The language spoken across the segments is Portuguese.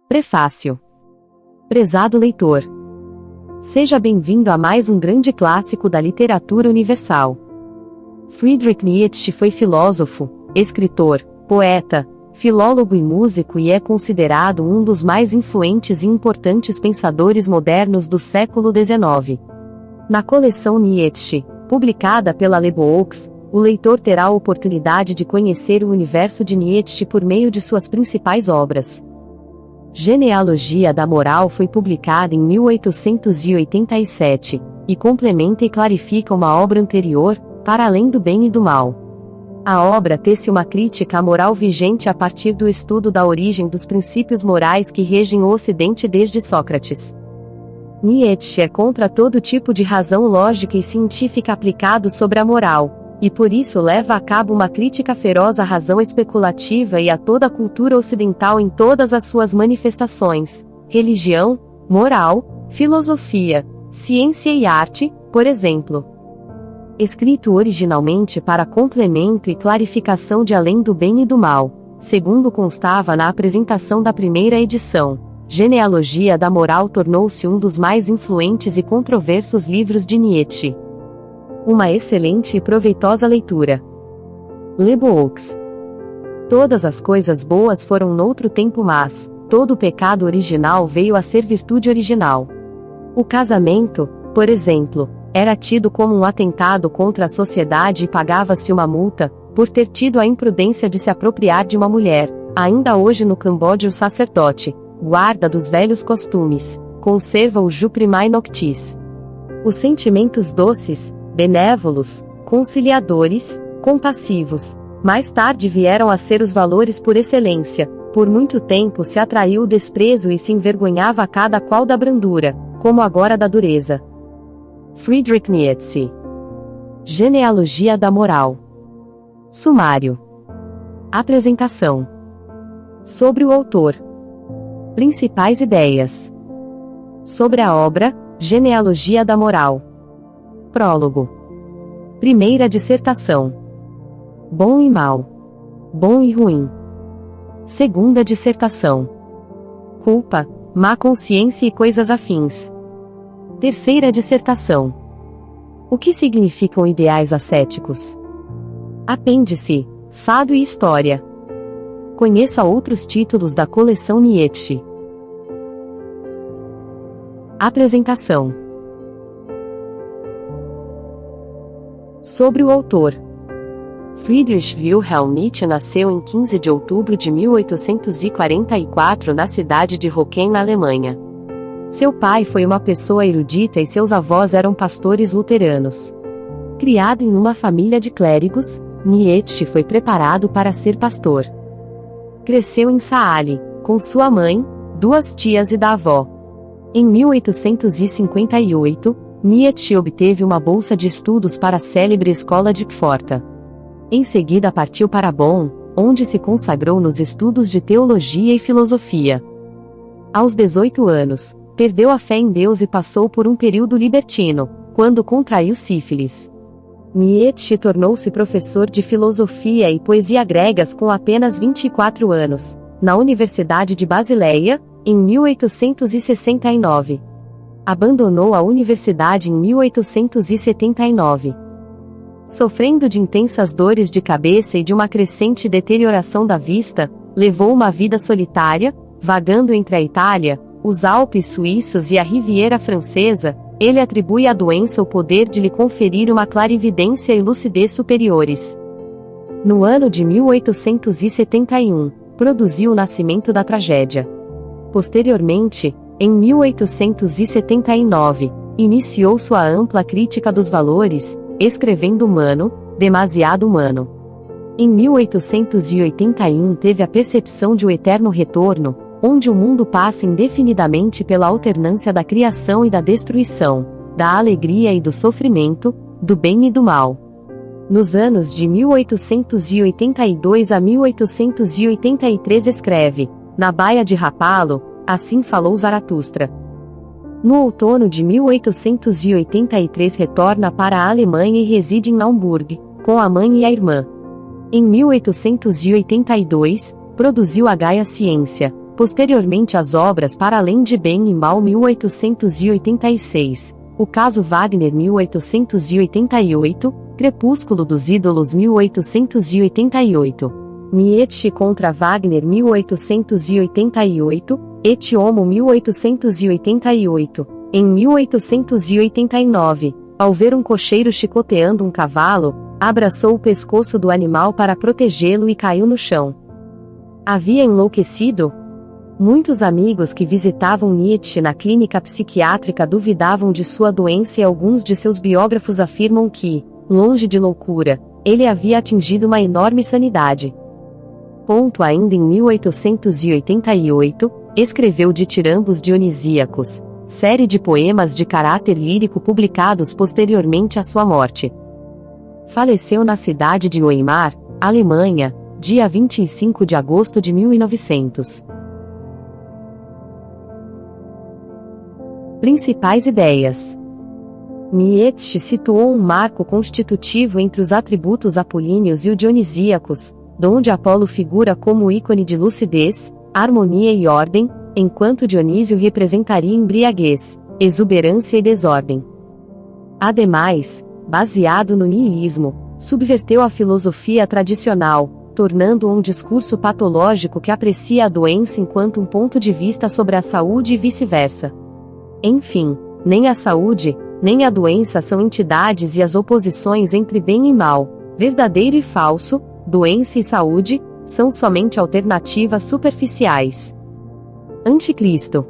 Prefácio. Prezado leitor, seja bem-vindo a mais um grande clássico da literatura universal. Friedrich Nietzsche foi filósofo, escritor, poeta, filólogo e músico e é considerado um dos mais influentes e importantes pensadores modernos do século XIX. Na coleção Nietzsche, publicada pela Lebooks, o leitor terá a oportunidade de conhecer o universo de Nietzsche por meio de suas principais obras. Genealogia da Moral foi publicada em 1887, e complementa e clarifica uma obra anterior, Para Além do Bem e do Mal. A obra tece uma crítica à moral vigente a partir do estudo da origem dos princípios morais que regem o Ocidente desde Sócrates. Nietzsche é contra todo tipo de razão lógica e científica aplicado sobre a moral, e por isso leva a cabo uma crítica feroz à razão especulativa e a toda a cultura ocidental em todas as suas manifestações: religião, moral, filosofia, ciência e arte, por exemplo. Escrito originalmente para complemento e clarificação de Além do Bem e do Mal, segundo constava na apresentação da primeira edição, Genealogia da Moral tornou-se um dos mais influentes e controversos livros de Nietzsche. Uma excelente e proveitosa leitura. Lebooks. Todas as coisas boas foram noutro tempo, mas todo o pecado original veio a ser virtude original. O casamento, por exemplo, era tido como um atentado contra a sociedade e pagava-se uma multa, por ter tido a imprudência de se apropriar de uma mulher. Ainda hoje no Camboja o sacerdote, guarda dos velhos costumes, conserva o jus primae noctis. Os sentimentos doces, benévolos, conciliadores, compassivos, mais tarde vieram a ser os valores por excelência. Por muito tempo se atraiu o desprezo e se envergonhava a cada qual da brandura, como agora da dureza. Friedrich Nietzsche. Genealogia da Moral. Sumário. Apresentação. Sobre o autor. Principais ideias. Sobre a obra, Genealogia da Moral. Prólogo. Primeira dissertação. Bom e mal. Bom e ruim. Segunda dissertação. Culpa, má consciência e coisas afins. Terceira dissertação. O que significam ideais ascéticos? Apêndice, Fado e História. Conheça outros títulos da coleção Nietzsche. Apresentação. Sobre o autor. Friedrich Wilhelm Nietzsche nasceu em 15 de outubro de 1844 na cidade de Rocken, na Alemanha. Seu pai foi uma pessoa erudita e seus avós eram pastores luteranos. Criado em uma família de clérigos, Nietzsche foi preparado para ser pastor. Cresceu em Saale, com sua mãe, duas tias e da avó. Em 1858, Nietzsche obteve uma bolsa de estudos para a célebre escola de Pforta. Em seguida partiu para Bonn, onde se consagrou nos estudos de teologia e filosofia. Aos 18 anos, perdeu a fé em Deus e passou por um período libertino, quando contraiu sífilis. Nietzsche tornou-se professor de filosofia e poesia gregas com apenas 24 anos, na Universidade de Basileia, em 1869. Abandonou a universidade em 1879. Sofrendo de intensas dores de cabeça e de uma crescente deterioração da vista, levou uma vida solitária, vagando entre a Itália, os Alpes suíços e a Riviera Francesa. Ele atribui à doença o poder de lhe conferir uma clarividência e lucidez superiores. No ano de 1871, produziu O Nascimento da Tragédia. Posteriormente, em 1879, iniciou sua ampla crítica dos valores, escrevendo Humano, Demasiado Humano. Em 1881 teve a percepção de O Eterno Retorno, onde o mundo passa indefinidamente pela alternância da criação e da destruição, da alegria e do sofrimento, do bem e do mal. Nos anos de 1882 a 1883 escreve, Na Baía de Rapallo, Assim Falou Zaratustra. No outono de 1883 retorna para a Alemanha e reside em Naumburg, com a mãe e a irmã. Em 1882, produziu A Gaia Ciência, Posteriormente às obras Para Além de Bem e Mal 1886, O Caso Wagner 1888, Crepúsculo dos Ídolos 1888, Nietzsche contra Wagner 1888, Et Homo 1888, em 1889, ao ver um cocheiro chicoteando um cavalo, abraçou o pescoço do animal para protegê-lo e caiu no chão. Havia enlouquecido? Muitos amigos que visitavam Nietzsche na clínica psiquiátrica duvidavam de sua doença e alguns de seus biógrafos afirmam que, longe de loucura, ele havia atingido uma enorme sanidade. Ainda em 1888, escreveu Ditirambos Dionisíacos, série de poemas de caráter lírico publicados posteriormente à sua morte. Faleceu na cidade de Weimar, Alemanha, dia 25 de agosto de 1900. Principais ideias. Nietzsche situou um marco constitutivo entre os atributos apolíneos e o dionisíacos, donde Apolo figura como ícone de lucidez, harmonia e ordem, enquanto Dionísio representaria embriaguez, exuberância e desordem. Ademais, baseado no niilismo, subverteu a filosofia tradicional, tornando-o um discurso patológico que aprecia a doença enquanto um ponto de vista sobre a saúde e vice-versa. Enfim, nem a saúde, nem a doença são entidades e as oposições entre bem e mal, verdadeiro e falso, doença e saúde, são somente alternativas superficiais. Anticristo.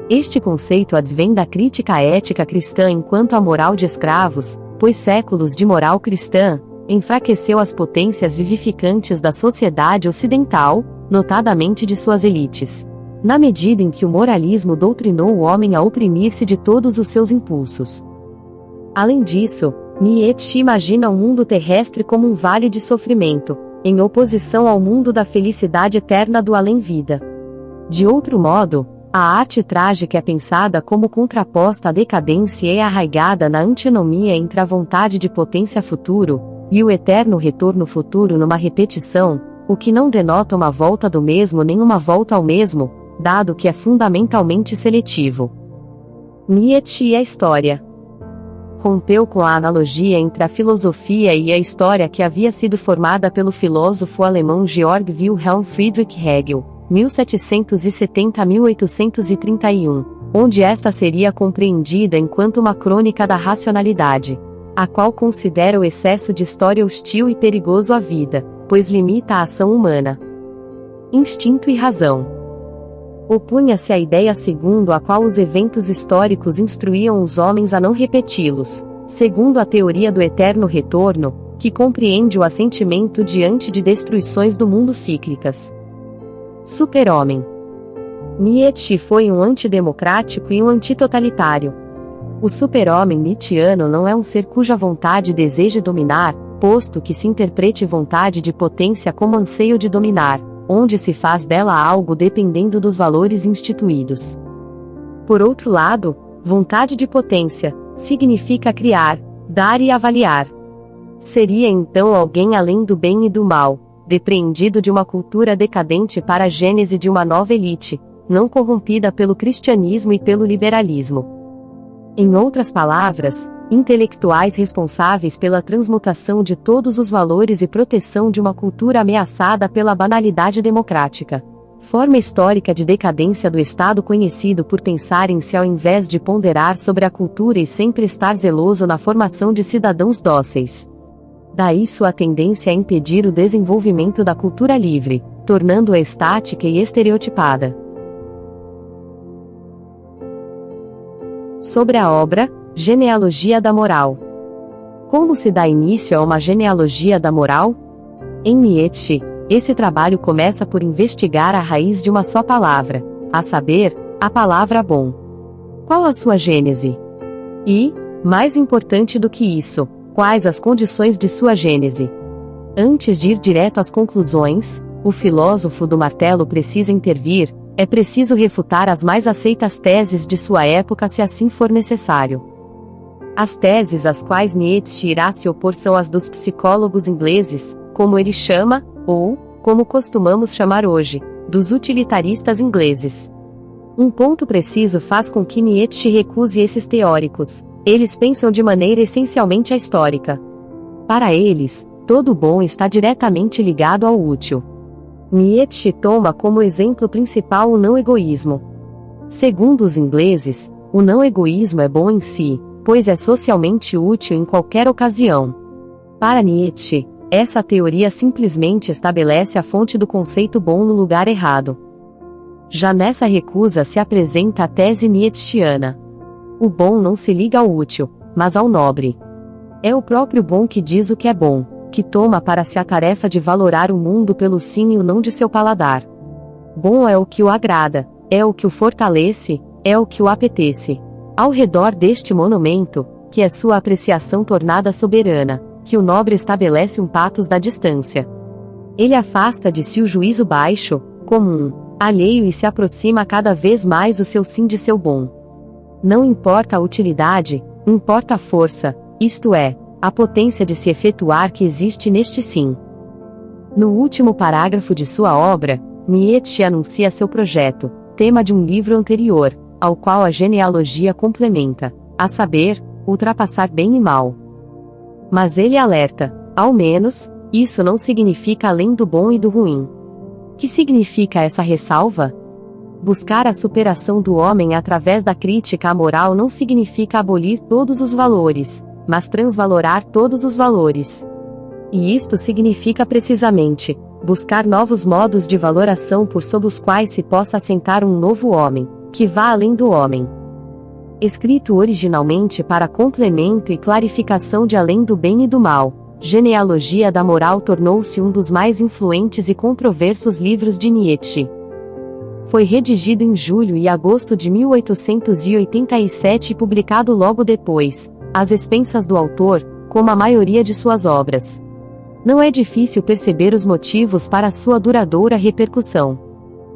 Este conceito advém da crítica ética cristã enquanto a moral de escravos, pois séculos de moral cristã, enfraqueceu as potências vivificantes da sociedade ocidental, notadamente de suas elites. Na medida em que o moralismo doutrinou o homem a oprimir-se de todos os seus impulsos. Além disso, Nietzsche imagina o mundo terrestre como um vale de sofrimento, em oposição ao mundo da felicidade eterna do além-vida. De outro modo, a arte trágica é pensada como contraposta à decadência e é arraigada na antinomia entre a vontade de potência futuro, e o eterno retorno futuro numa repetição, o que não denota uma volta do mesmo nem uma volta ao mesmo, dado que é fundamentalmente seletivo. Nietzsche e a história. Rompeu com a analogia entre a filosofia e a história que havia sido formada pelo filósofo alemão Georg Wilhelm Friedrich Hegel, 1770-1831, onde esta seria compreendida enquanto uma crônica da racionalidade, a qual considera o excesso de história hostil e perigoso à vida, pois limita a ação humana. Instinto e razão. Opunha-se à ideia segundo a qual os eventos históricos instruíam os homens a não repeti-los, segundo a teoria do eterno retorno, que compreende o assentimento diante de destruições do mundo cíclicas. Super-homem. Nietzsche foi um antidemocrático e um antitotalitário. O super-homem nietzschiano não é um ser cuja vontade deseje dominar, posto que se interprete vontade de potência como anseio de dominar, onde se faz dela algo dependendo dos valores instituídos. Por outro lado, vontade de potência significa criar, dar e avaliar. Seria então alguém além do bem e do mal, depreendido de uma cultura decadente para a gênese de uma nova elite, não corrompida pelo cristianismo e pelo liberalismo. Em outras palavras, intelectuais responsáveis pela transmutação de todos os valores e proteção de uma cultura ameaçada pela banalidade democrática. Forma histórica de decadência do Estado conhecido por pensar em si ao invés de ponderar sobre a cultura e sempre estar zeloso na formação de cidadãos dóceis. Daí sua tendência a impedir o desenvolvimento da cultura livre, tornando-a estática e estereotipada. Sobre a obra, Genealogia da Moral. Como se dá início a uma genealogia da moral? Em Nietzsche, esse trabalho começa por investigar a raiz de uma só palavra, a saber, a palavra bom. Qual a sua gênese? E, mais importante do que isso, quais as condições de sua gênese? Antes de ir direto às conclusões, o filósofo do martelo precisa intervir, é preciso refutar as mais aceitas teses de sua época se assim for necessário. As teses às quais Nietzsche irá se opor são as dos psicólogos ingleses, como ele chama, ou, como costumamos chamar hoje, dos utilitaristas ingleses. Um ponto preciso faz com que Nietzsche recuse esses teóricos. Eles pensam de maneira essencialmente histórica. Para eles, todo bom está diretamente ligado ao útil. Nietzsche toma como exemplo principal o não-egoísmo. Segundo os ingleses, o não-egoísmo é bom em si, pois é socialmente útil em qualquer ocasião. Para Nietzsche, essa teoria simplesmente estabelece a fonte do conceito bom no lugar errado. Já nessa recusa se apresenta a tese nietzschiana. O bom não se liga ao útil, mas ao nobre. É o próprio bom que diz o que é bom, que toma para si a tarefa de valorar o mundo pelo sim e o não de seu paladar. Bom é o que o agrada, é o que o fortalece, é o que o apetece. Ao redor deste monumento, que é sua apreciação tornada soberana, que o nobre estabelece um patos da distância. Ele afasta de si o juízo baixo, comum, alheio e se aproxima cada vez mais o seu sim de seu bom. Não importa a utilidade, importa a força, isto é, a potência de se efetuar que existe neste sim. No último parágrafo de sua obra, Nietzsche anuncia seu projeto, tema de um livro anterior, ao qual a genealogia complementa, a saber, ultrapassar bem e mal. Mas ele alerta, ao menos, isso não significa além do bom e do ruim. Que significa essa ressalva? Buscar a superação do homem através da crítica à moral não significa abolir todos os valores, mas transvalorar todos os valores. E isto significa precisamente, buscar novos modos de valoração por sob os quais se possa assentar um novo homem, que vá além do homem. Escrito originalmente para complemento e clarificação de Além do Bem e do Mal, Genealogia da Moral tornou-se um dos mais influentes e controversos livros de Nietzsche. Foi redigido em julho e agosto de 1887 e publicado logo depois, às expensas do autor, como a maioria de suas obras. Não é difícil perceber os motivos para sua duradoura repercussão.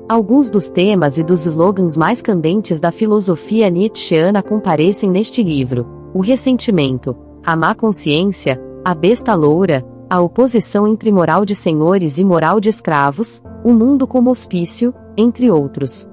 Alguns dos temas e dos slogans mais candentes da filosofia nietzschiana comparecem neste livro: o ressentimento, a má consciência, a besta loura, a oposição entre moral de senhores e moral de escravos, o mundo como hospício, entre outros.